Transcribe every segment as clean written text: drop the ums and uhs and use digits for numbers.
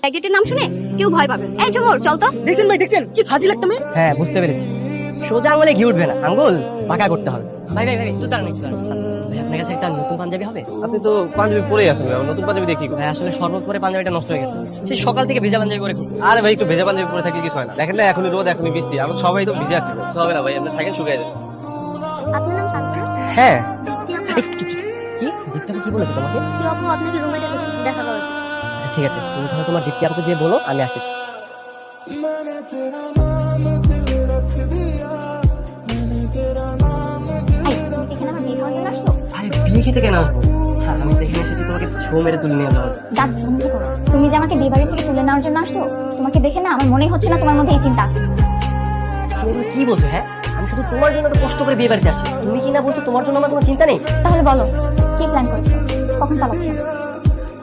একজেটের নাম শুনে কেউ ভয় পাবে। এই ঝুমুর চল তো। দেখছেন ভাই, দেখছেন কি ফাজিল একটা মেয়ে। হ্যাঁ বুঝতে পেরেছি, সোজা আঙুলে ঘি উঠবে না, আঙ্গুল পাকা করতে হবে। ভাই ভাই ভাই একটু দাঁড়ান, একটু দাঁড়ান। ভাই আপনার কাছে একটা নতুন পাঞ্জাবি হবে? আপনি তো পাঞ্জাবি পরেই আছেন ভাই, নতুন পাঞ্জাবি দেখি। ভাই আসলে শরবত পরে পাঞ্জাবিটা নষ্ট হয়ে গেছে, সেই সকাল থেকে ভেজা পাঞ্জাবি পরে ঘুরছি। আরে ভাই একটু ভেজা পাঞ্জাবি পরে থাকলে কিছু হয় না, দেখেন না এখনই রোদ এখনই বৃষ্টি, আমরা সবাই তো ভিজে আছি, কিছু হবে না ভাই, আপনি থাকেন শুকিয়ে যাবেন। আপনার নাম শান্তনু? হ্যাঁ। কি কি দীপ্তি কি বলেছে তোমাকে? আপু আপনাকে রুমে দেখা করার জন্য। আচ্ছা ঠিক আছে, তুমি তাহলে তোমার দীপ্তি আপুকে যে বলো আমি আসছি। এই, তুমি কি এখানে আমার বিয়ে হওয়ার জন্য আসছো? আরে বিয়ে খেতে কেন আসবো? হ্যাঁ, আমি তো এখানে এসেছি তোমাকে ছৌ মেরে তুলে নিয়ে যাওয়ার। দাঁত বন্ধ করো। তুমি যে আমাকে বিয়ে বাড়ি থেকে তুলে নেওয়ার জন্য আসছো, তোমাকে দেখে না আমার মনেই হচ্ছে না তোমার মধ্যে এই চিন্তা আছে। তুমি এগুলো কি বলছো? হ্যাঁ আমি শুধু তোমার জন্য তো কষ্ট করে বিয়ে বাড়িতে আসছি, তুমি কি না বলছো তোমার জন্য আমার কোনো চিন্তা নেই? তাহলে বলো কি প্ল্যান করেছো, কখন পালাচ্ছো?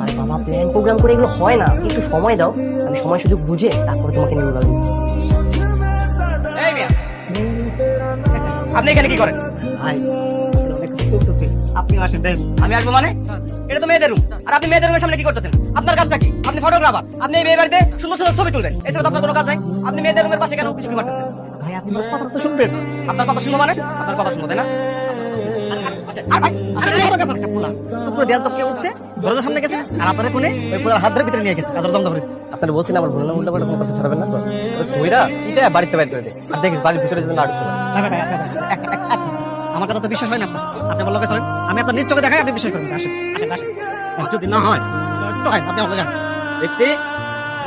আরে বাবা, প্ল্যান প্রোগ্রাম করে এগুলো হয় না, একটু সময় দাও, আমি সময় সুযোগ বুঝে তারপরে তোমাকে নিয়ে যাবো। এই মিয়া, আপনি এখানে কি করেন? ভাই আপনি আসেন দেন। আমি আসবো মানে? এটা তো মেয়েদের রুম, আর আপনি মেয়েদের রুমের সামনে কি করতেছেন? আপনার কাজটা কি? আপনি ফটোগ্রাফার, আপনি এই বিয়ে বাড়িতে সুন্দর সুন্দর ছবি তুলবেন, এছাড়া তো আপনার কোনো কাজ নাই। আপনি মেয়েদের রুমের পাশে কেন কিছু কি মারতেছেন? ভাই আপনি আমার কথা তো শুনবেন। আপনার কথা শুনবো মানে? আপনার কথা শুনবো তাই না? আর ভাই, পুরো দেয়াল টপকে উঠছে, দরজার সামনে গেছে, আর আপনারা কোনে ওই পুরো হাত ধরে ভিতরে নিয়ে গেছে, দরজা বন্ধ করে দিচ্ছে। আপনারা বলছেন আমার ভুল না উল্টা পাল্টা কোনো কথা ছাড়বেন না তো, কইরা এটা বাড়িতে বাইরে করে দে, আর দেখিস বাড়ির ভিতরে যেন না ঢুকতে পারে। আমার কথা তো বিশ্বাস হয় না আপনার। আপনি আমার লগে চলেন, আমি আপনার নিজ চোখে দেখাই, আপনি বিশ্বাস করবেন। আসেন আসেন আসেন। আর যদি না হয় একটু হয়, আপনি আমার লগে যান। দীপ্তি,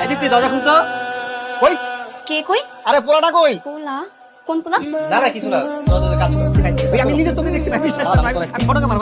এই দীপ্তি দরজা খুলতো। কই? কে কই? আরে পোলাটা কই? পোলা? কোন পোলা? না না কিছু না, কাজ করতে ওই আমি নিজের চোখে দেখছি না, বিশ্বাস করেন, আমি ফটোগ্রাফার।